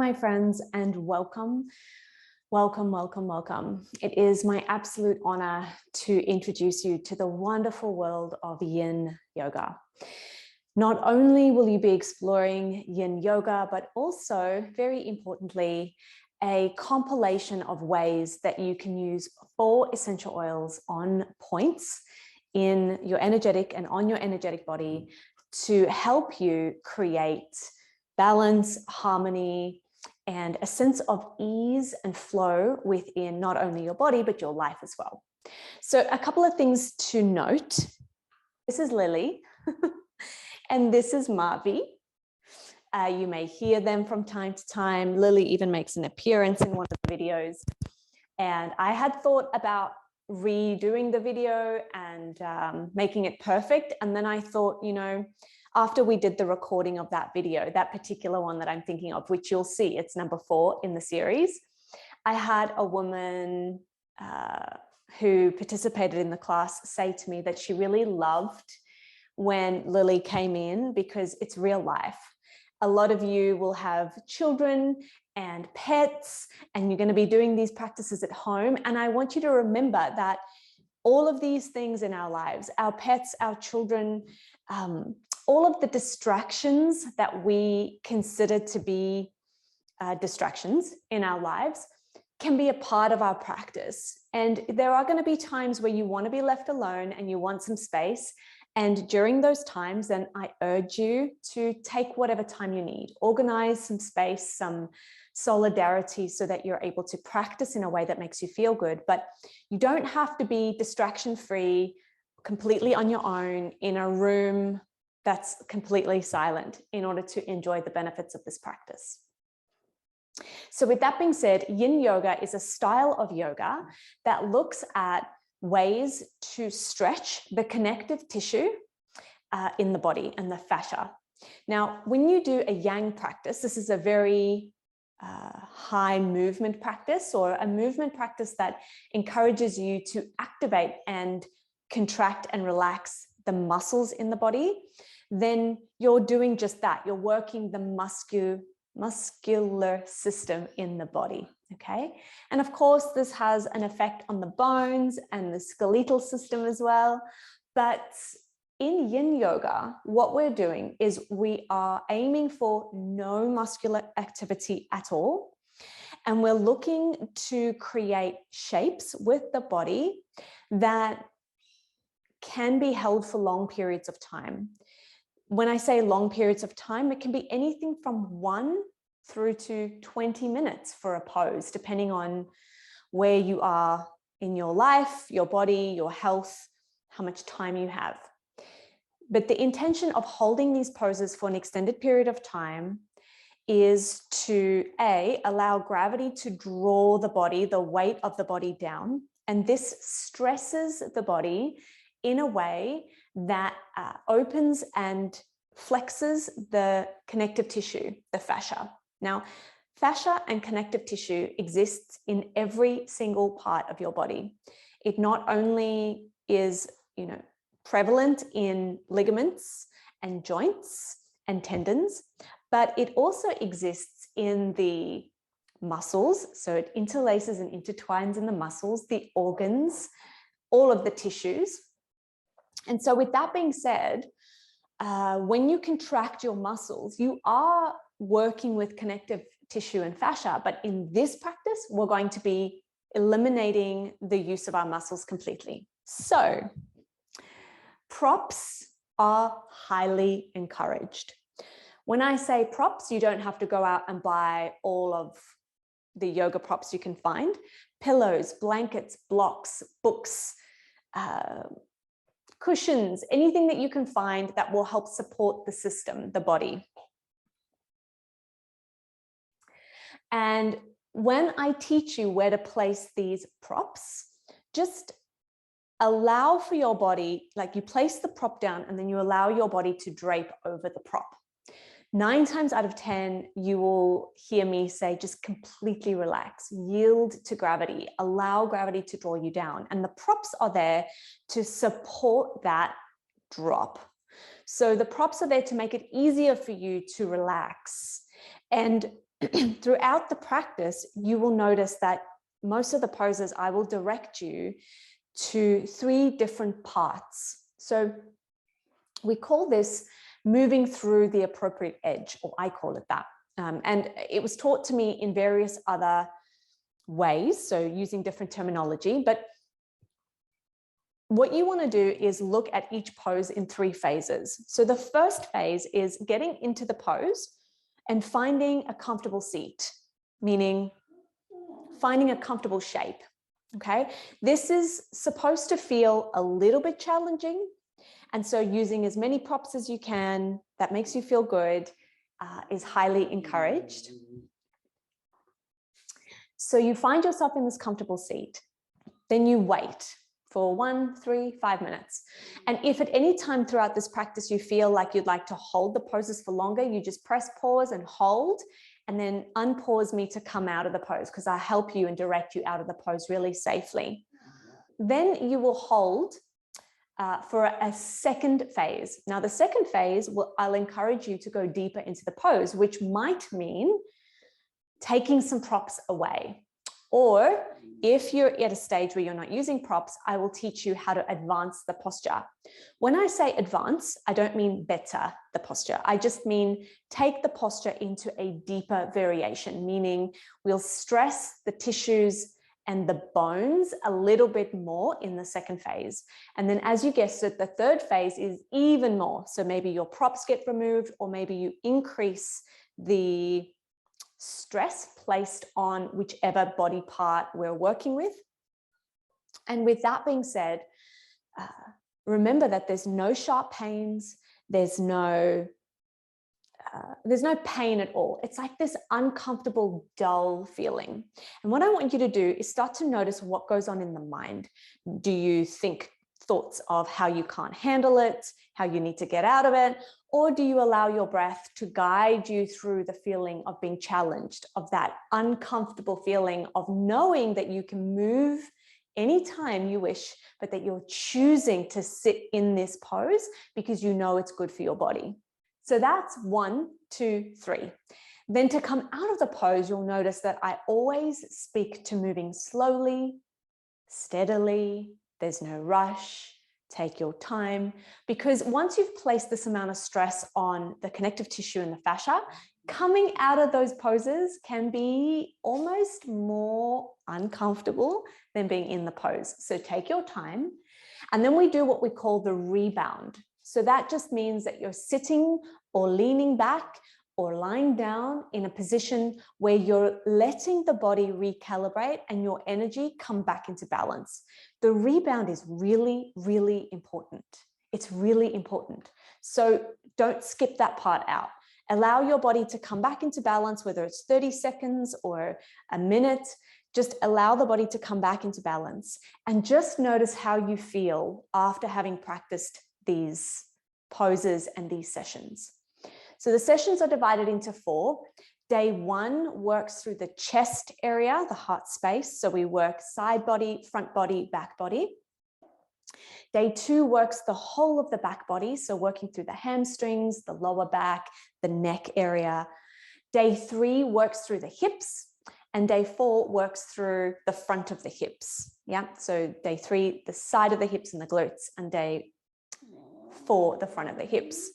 my friends, and welcome. It is my absolute honor to introduce you to the wonderful world of yin yoga. Not only will you be exploring yin yoga, but also, very importantly, a compilation of ways that you can use 4 essential oils on points in your energetic and on your energetic body to help you create balance, harmony, and a sense of ease and flow within not only your body, but your life as well. So a couple of things to note. This is Lily and this is Marvi. You may hear them from time to time. Lily even makes an appearance in one of the videos. And I had thought about redoing the video and making it perfect. And then I thought, you know, after we did the recording of that video, that particular one that I'm thinking of, which you'll see, it's number 4 in the series, I had a woman who participated in the class say to me that she really loved when Lily came in because it's real life. A lot of you will have children and pets, and you're going to be doing these practices at home. And I want you to remember that all of these things in our lives, our pets, our children, all of the distractions that we consider to be distractions in our lives can be a part of our practice. And there are going to be times where you want to be left alone and you want some space. And during those times, then I urge you to take whatever time you need, organize some space, some solidarity so that you're able to practice in a way that makes you feel good. But you don't have to be distraction-free, completely on your own in a room that's completely silent in order to enjoy the benefits of this practice. So with that being said, yin yoga is a style of yoga that looks at ways to stretch the connective tissue in the body and the fascia. Now, when you do a yang practice, this is a very high movement practice, or a movement practice that encourages you to activate and contract and relax the muscles in the body, then you're doing just that. You're working the muscular system in the body, okay? And of course, this has an effect on the bones and the skeletal system as well. But in yin yoga, what we're doing is we are aiming for no muscular activity at all. And we're looking to create shapes with the body that can be held for long periods of time. When I say long periods of time, it can be anything from 1 through to 20 minutes for a pose, depending on where you are in your life, your body, your health, how much time you have. But the intention of holding these poses for an extended period of time is to allow gravity to draw the body, the weight of the body down. And this stresses the body in a way that opens and flexes the connective tissue, the fascia. Now, fascia and connective tissue exists in every single part of your body. It not only is, prevalent in ligaments and joints and tendons, but it also exists in the muscles. So it interlaces and intertwines in the muscles, the organs, all of the tissues. And so with that being said, when you contract your muscles, you are working with connective tissue and fascia, but in this practice, we're going to be eliminating the use of our muscles completely. So props are highly encouraged. When I say props, you don't have to go out and buy all of the yoga props you can find. Pillows, blankets, blocks, books, cushions, anything that you can find that will help support the system, the body. And when I teach you where to place these props, just allow for your body, like you place the prop down and then you allow your body to drape over the prop. 9 times out of 10, you will hear me say, just completely relax, yield to gravity, allow gravity to draw you down. And the props are there to support that drop. So the props are there to make it easier for you to relax. And throughout the practice, you will notice that most of the poses, I will direct you to 3 different parts. So we call this moving through the appropriate edge, or I call it that. And it was taught to me in various other ways, so using different terminology. But what you want to do is look at each pose in 3 phases. So the first phase is getting into the pose and finding a comfortable seat, meaning finding a comfortable shape. Okay, this is supposed to feel a little bit challenging. And so using as many props as you can that makes you feel good is highly encouraged. So you find yourself in this comfortable seat, then you wait for 1, 3, 5 minutes. And if at any time throughout this practice you feel like you'd like to hold the poses for longer, you just press pause and hold, and then unpause me to come out of the pose, because I help you and direct you out of the pose really safely. Then you will hold for a second phase. Now the second phase, I'll encourage you to go deeper into the pose, which might mean taking some props away. Or if you're at a stage where you're not using props, I will teach you how to advance the posture. When I say advance, I don't mean better the posture. I just mean take the posture into a deeper variation, meaning we'll stress the tissues and the bones a little bit more in the second phase. And then as you guessed it, the third phase is even more. So maybe your props get removed, or maybe you increase the stress placed on whichever body part we're working with. And with that being said, remember that there's no sharp pains, there's no pain at all. It's like this uncomfortable, dull feeling. And what I want you to do is start to notice what goes on in the mind. Do you think thoughts of how you can't handle it, how you need to get out of it? Or do you allow your breath to guide you through the feeling of being challenged, of that uncomfortable feeling of knowing that you can move anytime you wish, but that you're choosing to sit in this pose because you know it's good for your body? So that's 1, 2, 3. Then to come out of the pose, you'll notice that I always speak to moving slowly, steadily. There's no rush. Take your time, because once you've placed this amount of stress on the connective tissue and the fascia, coming out of those poses can be almost more uncomfortable than being in the pose. So take your time. And then we do what we call the rebound. So that just means that you're sitting or leaning back or lying down in a position where you're letting the body recalibrate and your energy come back into balance. The rebound is really, really important. It's really important. So don't skip that part out. Allow your body to come back into balance, whether it's 30 seconds or a minute. Just allow the body to come back into balance, and just notice how you feel after having practiced these poses and these sessions. So the sessions are divided into 4. Day 1 works through the chest area, the heart space. So we work side body, front body, back body. Day 2 works the whole of the back body. So working through the hamstrings, the lower back, the neck area. Day 3 works through the hips. And day 4 works through the front of the hips. Yeah. So day 3, the side of the hips and the glutes, and day 4, the front of the hips.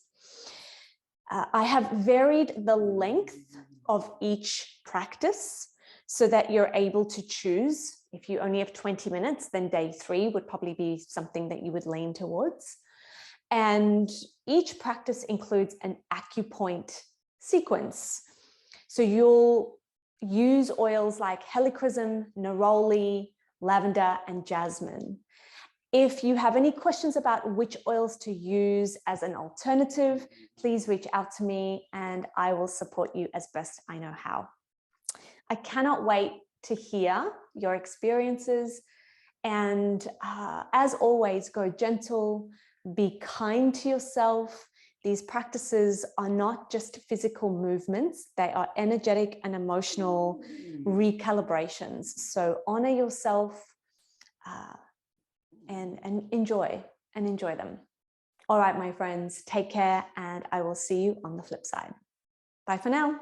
I have varied the length of each practice so that you're able to choose. If you only have 20 minutes, then day 3 would probably be something that you would lean towards. And each practice includes an acupoint sequence. So you'll use oils like helichrysum, neroli, lavender, and jasmine. If you have any questions about which oils to use as an alternative, please reach out to me and I will support you as best I know how. I cannot wait to hear your experiences, and as always, go gentle, be kind to yourself. These practices are not just physical movements, they are energetic and emotional recalibrations. So honor yourself and enjoy them. All right, my friends, take care, and I will see you on the flip side. Bye for now.